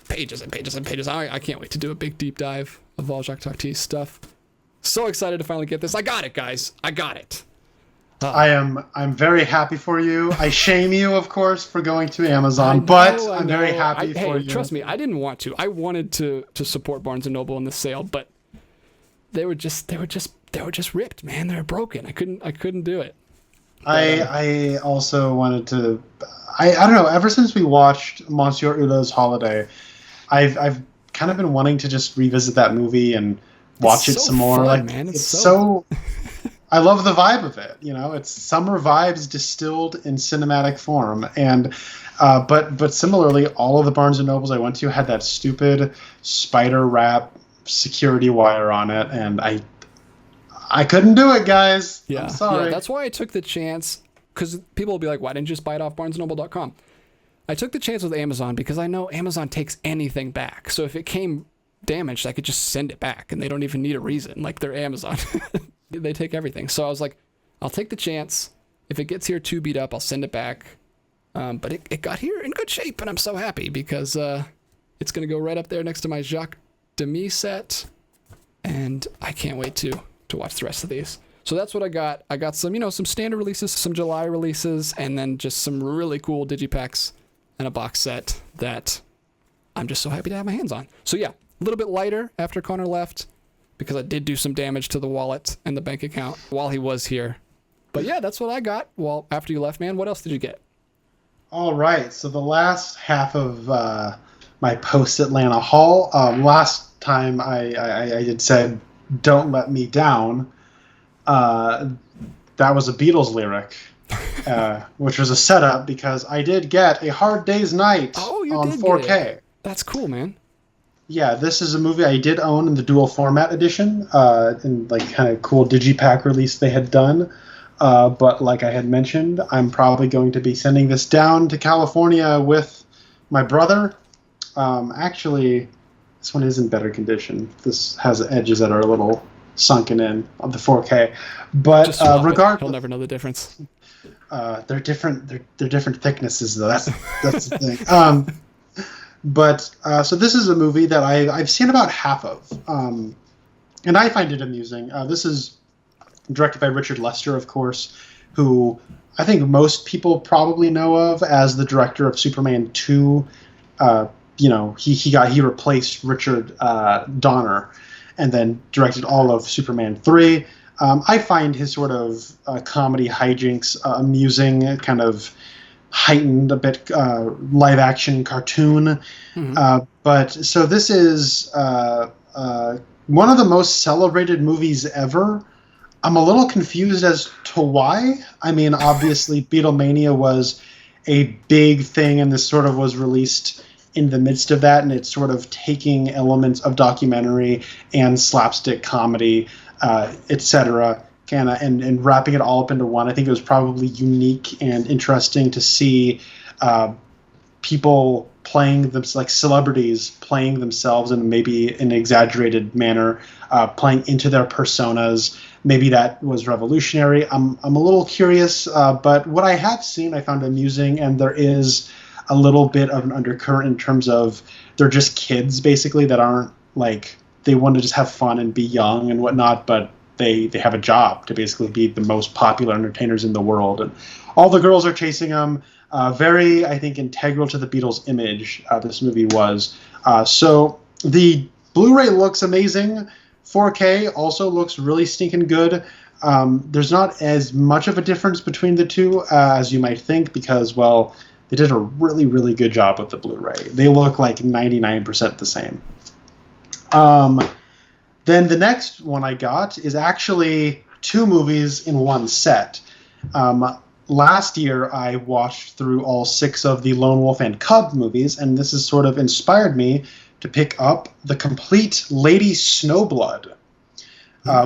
pages and pages and pages. I can't wait to do a big deep dive of all Jacques Tati's stuff. So excited to finally get this. I got it, guys. I got it. I'm very happy for you. I shame you, of course, for going to Amazon, I know, but I I'm know. very happy for you. Trust me, I didn't want to. I wanted to support Barnes & Noble in the sale, but they were just ripped, man. They were broken. I couldn't do it. I also wanted to. I don't know. Ever since we watched Monsieur Hulot's Holiday, I've kind of been wanting to just revisit that movie and watch it some more. Fun, like man. it's so. I love the vibe of it. You know, it's summer vibes distilled in cinematic form. And but similarly, all of the Barnes and Nobles I went to had that stupid spider wrap security wire on it, and I couldn't do it, guys. Yeah, I'm sorry. Yeah, that's why I took the chance, because people will be like, why didn't you just buy it off BarnesandNoble.com? I took the chance with Amazon because I know Amazon takes anything back. So if it came damaged, I could just send it back, and they don't even need a reason. Like, they're Amazon. They take everything. So I was like, I'll take the chance. If it gets here too beat up, I'll send it back. But it got here in good shape, and I'm so happy because it's going to go right up there next to my Jacques Tati set, and I can't wait to watch the rest of these. So that's what I got. I got some, some standard releases, some July releases, and then just some really cool digipacks and a box set that I'm just so happy to have my hands on. So yeah, a little bit lighter after Connor left, because I did do some damage to the wallet and the bank account while he was here. But yeah, that's what I got. Well, after you left, man, what else did you get? All right. So the last half of my post-Atlanta haul, last time I had said, "Don't let me down." That was a Beatles lyric, which was a setup because I did get A Hard Day's Night on 4K. That's cool, man. Yeah, this is a movie I did own in the dual format edition, in like kind of cool digipack release they had done. But like I had mentioned, I'm probably going to be sending this down to California with my brother. Actually, this one is in better condition. This has edges that are a little sunken in of the 4K. But regardless, he'll never know the difference. They're different. They're different thicknesses, though. That's the thing. So this is a movie that I've seen about half of, and I find it amusing. This is directed by Richard Lester, of course, who I think most people probably know of as the director of Superman 2. He replaced Richard Donner, and then directed all of Superman 3. I find his sort of comedy hijinks amusing, kind of heightened, a bit live-action cartoon. But so this is one of the most celebrated movies ever. I'm a little confused as to why. I mean, obviously, Beatlemania was a big thing, and this sort of was released in the midst of that, and it's sort of taking elements of documentary and slapstick comedy, etc., and wrapping it all up into one. I think it was probably unique and interesting to see people playing them, like celebrities playing themselves in maybe an exaggerated manner, playing into their personas. Maybe that was revolutionary. I'm a little curious, but what I have seen I found amusing, and there is a little bit of an undercurrent in terms of they're just kids basically that aren't like, they want to just have fun and be young and whatnot, but they have a job to basically be the most popular entertainers in the world, and all the girls are chasing them. Very, I think, integral to the Beatles' image, this movie was. So the Blu-ray looks amazing. 4K also looks really stinking good. There's not as much of a difference between the two as you might think, because, well, they did a really, really good job with the Blu-ray. They look like 99% the same. Then the next one I got is actually two movies in one set. Last year, I watched through all 6 of the Lone Wolf and Cub movies, and this has sort of inspired me to pick up the complete Lady Snowblood,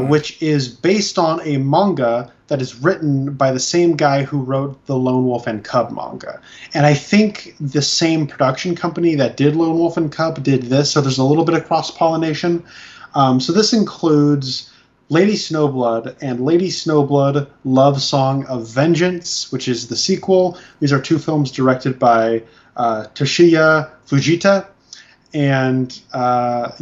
which is based on a manga that is written by the same guy who wrote the Lone Wolf and Cub manga. And I think the same production company that did Lone Wolf and Cub did this, so there's a little bit of cross-pollination. So this includes Lady Snowblood and Lady Snowblood Love Song of Vengeance, which is the sequel. These are 2 films directed by Toshiya Fujita. And I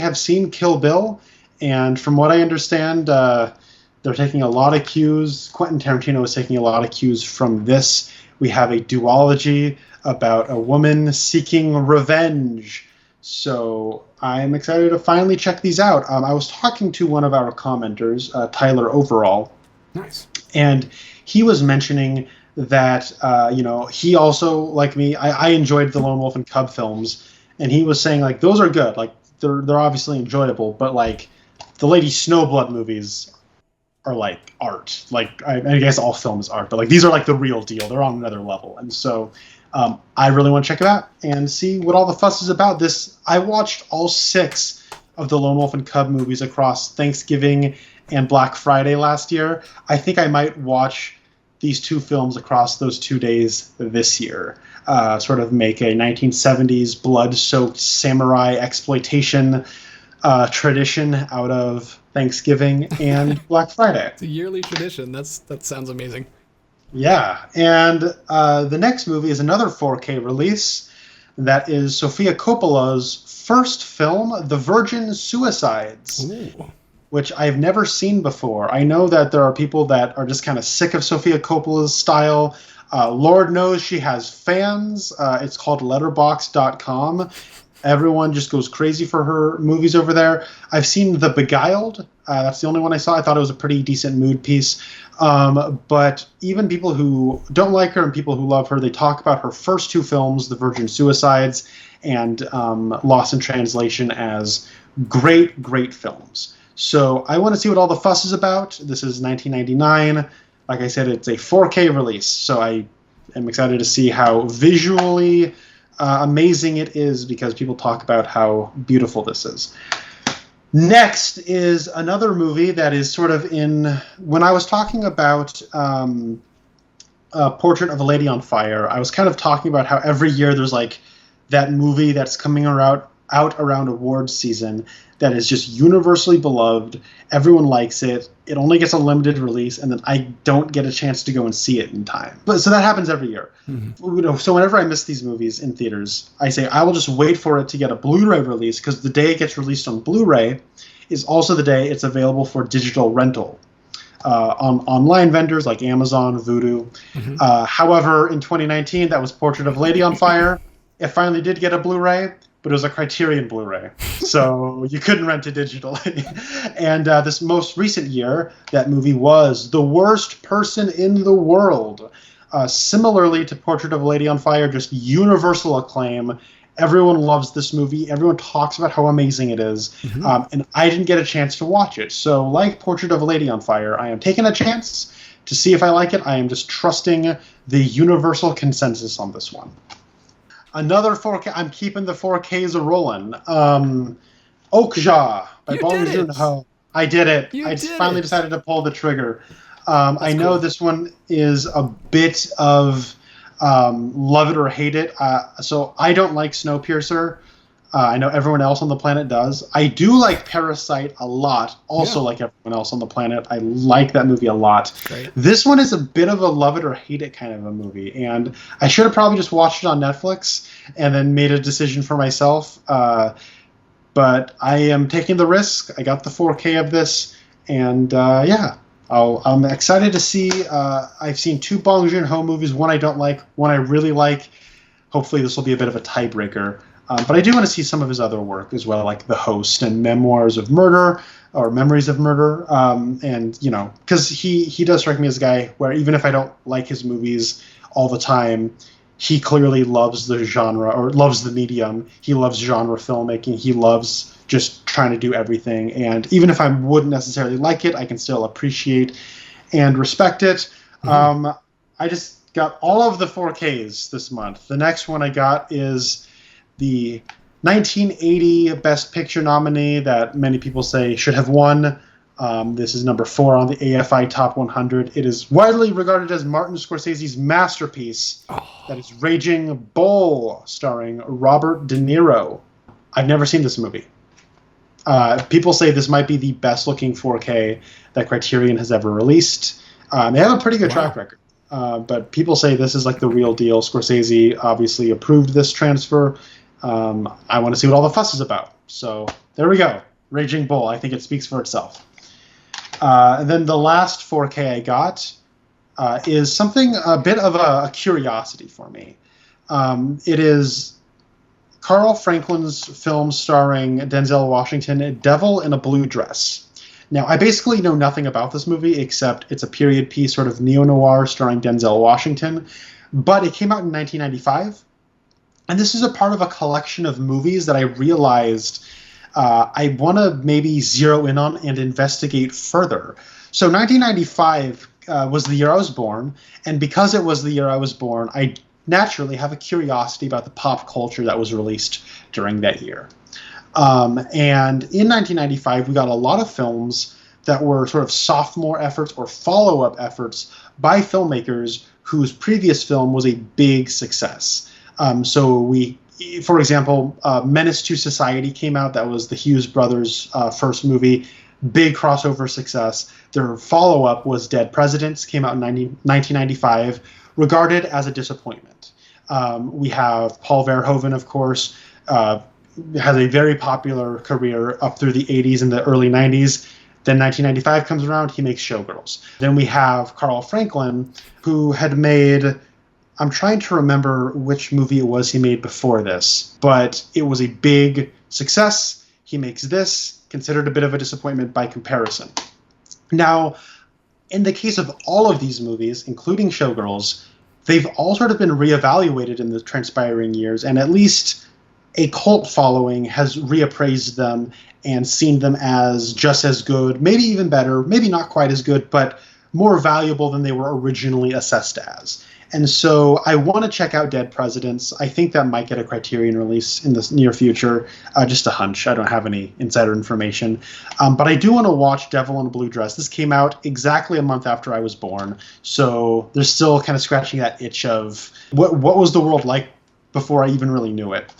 have seen Kill Bill, and from what I understand, they're taking a lot of cues. Quentin Tarantino is taking a lot of cues from this. We have a duology about a woman seeking revenge. So I'm excited to finally check these out. I was talking to one of our commenters, Tyler Overall. Nice. And he was mentioning that, he also, like me, I enjoyed the Lone Wolf and Cub films. And he was saying, like, those are good. Like, they're obviously enjoyable. But, like, the Lady Snowblood movies are, like, art. Like, I guess all films are. But, like, these are, like, the real deal. They're on another level. And so I really want to check it out and see what all the fuss is about. I watched all 6 of the Lone Wolf and Cub movies across Thanksgiving and Black Friday last year. I think I might watch these 2 films across those 2 days this year. Sort of make a 1970s blood-soaked samurai exploitation tradition out of Thanksgiving and Black Friday. It's a yearly tradition. That sounds amazing. Yeah, and the next movie is another 4K release. That is Sofia Coppola's first film, The Virgin Suicides, which I've never seen before. I know that there are people that are just kind of sick of Sofia Coppola's style. Lord knows she has fans. It's called Letterboxd.com. Everyone just goes crazy for her movies over there. I've seen The Beguiled. That's the only one I saw. I thought it was a pretty decent mood piece. But even people who don't like her and people who love her, they talk about her first 2 films, The Virgin Suicides and Lost in Translation, as great, great films. So I want to see what all the fuss is about. This is 1999. Like I said, it's a 4K release, so I am excited to see how visually amazing it is, because people talk about how beautiful this is. Next is another movie that is sort of in... When I was talking about Portrait of a Lady on Fire, I was kind of talking about how every year there's like that movie that's coming out around awards season that is just universally beloved. Everyone likes it. It only gets a limited release, and then I don't get a chance to go and see it in time. But so that happens every year. Mm-hmm. You know, so whenever I miss these movies in theaters, I say I will just wait for it to get a Blu-ray release, because the day it gets released on Blu-ray is also the day it's available for digital rental on online vendors like Amazon, Vudu. Mm-hmm. However, in 2019, that was Portrait of a Lady on Fire. It finally did get a Blu-ray, but it was a Criterion Blu-ray, so you couldn't rent it digitally. And this most recent year, that movie was The Worst Person in the World. Similarly to Portrait of a Lady on Fire, just universal acclaim. Everyone loves this movie. Everyone talks about how amazing it is. Mm-hmm. And I didn't get a chance to watch it. So like Portrait of a Lady on Fire, I am taking a chance to see if I like it. I am just trusting the universal consensus on this one. Another 4K. I'm keeping the 4Ks a-rolling. Okja by Bong Joon-ho. I did it. I finally decided to pull the trigger. I know cool. This one is a bit of love it or hate it. So I don't like Snowpiercer. I know everyone else on the planet does. I do like Parasite a lot. Also like everyone else on the planet. I like that movie a lot. Great. This one is a bit of a love it or hate it kind of a movie. And I should have probably just watched it on Netflix and then made a decision for myself. But I am taking the risk. I got the 4K of this. And I'm excited to see. I've seen 2 Bong Joon-ho movies. One I don't like, one I really like. Hopefully this will be a bit of a tiebreaker. But I do want to see some of his other work as well, like The Host and Memoirs of Murder or Memories of Murder. And, you know, because he does strike me as a guy where even if I don't like his movies all the time, he clearly loves the genre or loves the medium. He loves genre filmmaking. He loves just trying to do everything. And even if I wouldn't necessarily like it, I can still appreciate and respect it. Mm-hmm. I just got all of the 4Ks this month. The next one I got is the 1980 Best Picture nominee that many people say should have won. This is number 4 on the AFI Top 100. It is widely regarded as Martin Scorsese's masterpiece. That is Raging Bull, starring Robert De Niro. I've never seen this movie. People say this might be the best-looking 4K that Criterion has ever released. They have a pretty good track record. But people say this is like the real deal. Scorsese obviously approved this transfer. I want to see what all the fuss is about. So there we go. Raging Bull. I think it speaks for itself. And then the last 4K I got is something a bit of a curiosity for me. It is Carl Franklin's film starring Denzel Washington, Devil in a Blue Dress. Now, I basically know nothing about this movie except it's a period piece, sort of neo-noir starring Denzel Washington. But it came out in 1995. And this is a part of a collection of movies that I realized I want to maybe zero in on and investigate further. So 1995 was the year I was born. And because it was the year I was born, I naturally have a curiosity about the pop culture that was released during that year. And in 1995, we got a lot of films that were sort of sophomore efforts or follow-up efforts by filmmakers whose previous film was a big success. For example, Menace to Society came out. That was the Hughes brothers' first movie. Big crossover success. Their follow-up was Dead Presidents, came out in 1995, regarded as a disappointment. We have Paul Verhoeven, of course, has a very popular career up through the 80s and the early 90s. Then 1995 comes around, he makes Showgirls. Then we have Carl Franklin, who had made... I'm trying to remember which movie it was he made before this, but it was a big success. He makes this, considered a bit of a disappointment by comparison. Now, in the case of all of these movies, including Showgirls, they've all sort of been reevaluated in the transpiring years, and at least a cult following has reappraised them and seen them as just as good, maybe even better, maybe not quite as good, but more valuable than they were originally assessed as. And so I want to check out Dead Presidents. I think that might get a Criterion release in the near future. Just a hunch. I don't have any insider information. But I do want to watch Devil in a Blue Dress. This came out exactly a month after I was born. So they're still kind of scratching that itch of what was the world like before I even really knew it.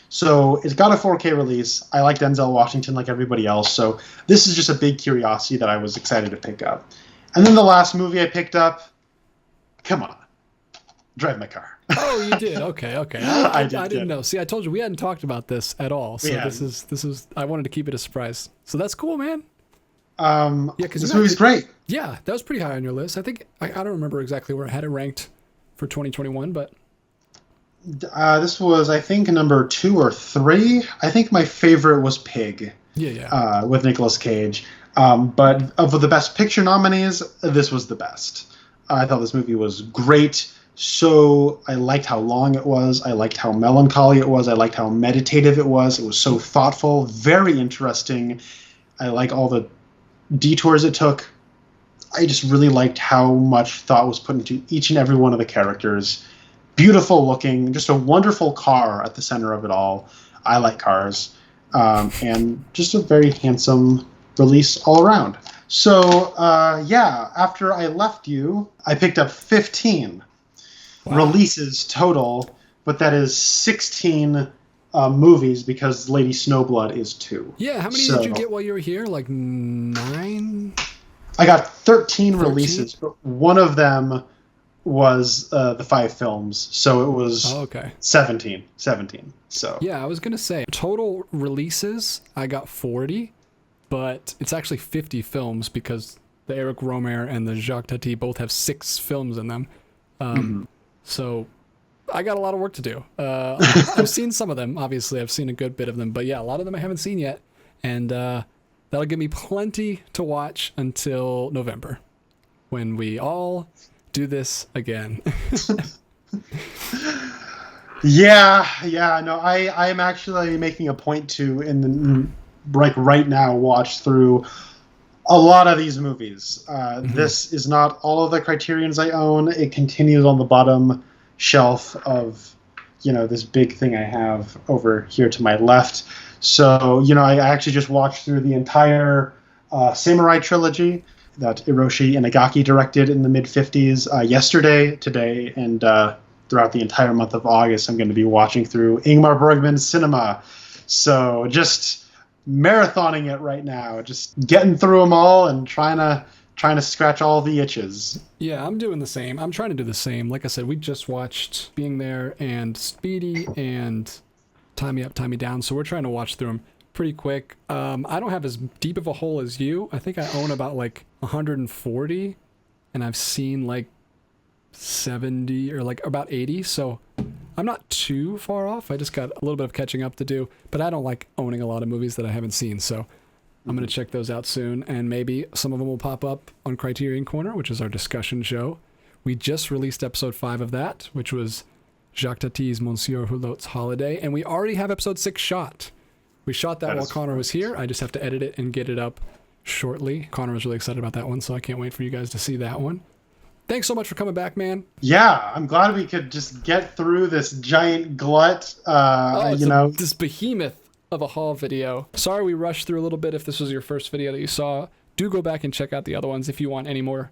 So it's got a 4K release. I like Denzel Washington like everybody else. So this is just a big curiosity that I was excited to pick up. And then the last movie I picked up, come on. Drive My Car. Oh, you did. Okay. I didn't know. See, I told you we hadn't talked about this at all. So this is. I wanted to keep it a surprise. So that's cool, man. Yeah, because this movie's great. Yeah, that was pretty high on your list. I think I don't remember exactly where I had it ranked for 2021, but this was, I think, number 2 or 3. I think my favorite was Pig. Yeah. With Nicolas Cage. But of the Best Picture nominees, this was the best. I thought this movie was great. So I liked how long it was. I liked how melancholy it was. I liked how meditative it was. It was so thoughtful, very interesting. I like all the detours it took. I just really liked how much thought was put into each and every one of the characters. Beautiful looking, just a wonderful car at the center of it all. I like cars. And just a very handsome release all around. So, after I left you, I picked up 15 releases total, but that is 16 movies because Lady Snowblood is 2. Yeah, how many did you get while you were here? Like 9? I got 13 releases, but one of them was the 5 films, so it was 17. So yeah, I was gonna say total releases I got 40, but it's actually 50 films because the Eric Romer and the Jacques Tati both have 6 films in them. So I got a lot of work to do. I've seen some of them, obviously. I've seen a good bit of them, but yeah, a lot of them I haven't seen yet, and that'll give me plenty to watch until November, when we all do this again. No, I am actually making a point to right now watch through a lot of these movies. This is not all of the Criterions I own. It continues on the bottom shelf of this big thing I have over here to my left. So I actually just watched through the entire Samurai trilogy that Hiroshi Inagaki directed in the mid-50s yesterday, today, and throughout the entire month of August. I'm going to be watching through Ingmar Bergman's Cinema. So just marathoning it right now, just getting through them all and trying to scratch all the itches. Yeah, I'm doing the same. I'm trying to do the same. Like I said, we just watched Being There and Speedy and Tie Me Up, Tie Me Down, so we're trying to watch through them pretty quick. I don't have as deep of a hole as you. I think I own about like 140, and I've seen like 70 or like about 80, so I'm not too far off. I just got a little bit of catching up to do, but I don't like owning a lot of movies that I haven't seen, so I'm going to check those out soon, and maybe some of them will pop up on Criterion Corner, which is our discussion show. We just released episode 5 of that, which was Jacques Tati's Monsieur Hulot's Holiday, and we already have episode 6 shot. We shot that while Connor was here. I just have to edit it and get it up shortly. Connor was really excited about that one, so I can't wait for you guys to see that one. Thanks so much for coming back, man. Yeah, I'm glad we could just get through this giant glut. This behemoth of a haul video. Sorry we rushed through a little bit. If this was your first video that you saw, do go back and check out the other ones if you want any more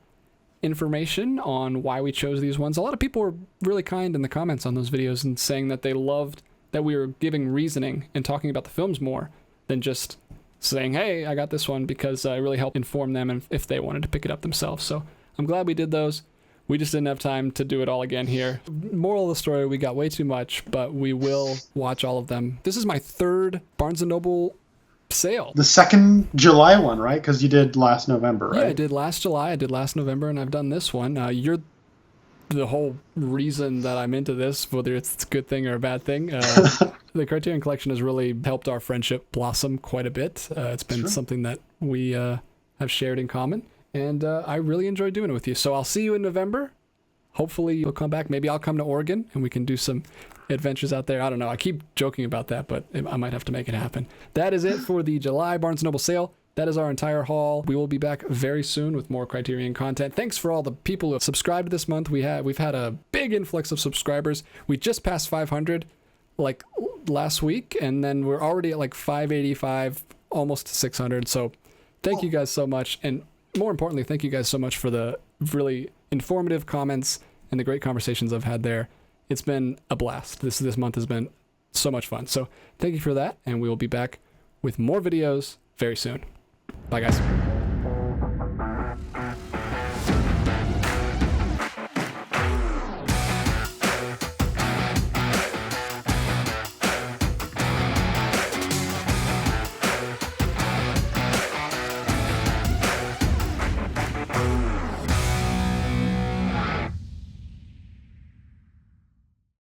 information on why we chose these ones. A lot of people were really kind in the comments on those videos and saying that they loved that we were giving reasoning and talking about the films more than just saying, hey, I got this one, because I really helped inform them and if they wanted to pick it up themselves. So I'm glad we did those. We just didn't have time to do it all again here. Moral of the story, we got way too much, but we will watch all of them. This is my 3rd Barnes & Noble sale. The 2nd July one, right? Because you did last November, right? Yeah, I did last July, I did last November, and I've done this one. You're the whole reason that I'm into this, whether it's a good thing or a bad thing. The Criterion Collection has really helped our friendship blossom quite a bit. It's been something that we have shared in common. And I really enjoyed doing it with you. So I'll see you in November. Hopefully you'll come back. Maybe I'll come to Oregon and we can do some adventures out there. I don't know. I keep joking about that, but I might have to make it happen. That is it for the July Barnes & Noble sale. That is our entire haul. We will be back very soon with more Criterion content. Thanks for all the people who have subscribed this month. We've had a big influx of subscribers. We just passed 500 like last week, and then we're already at like 585, almost 600. So thank you guys so much. And more importantly, thank you guys so much for the really informative comments and the great conversations I've had there. It's been a blast. This month has been so much fun. So thank you for that, and we will be back with more videos very soon. Bye, guys.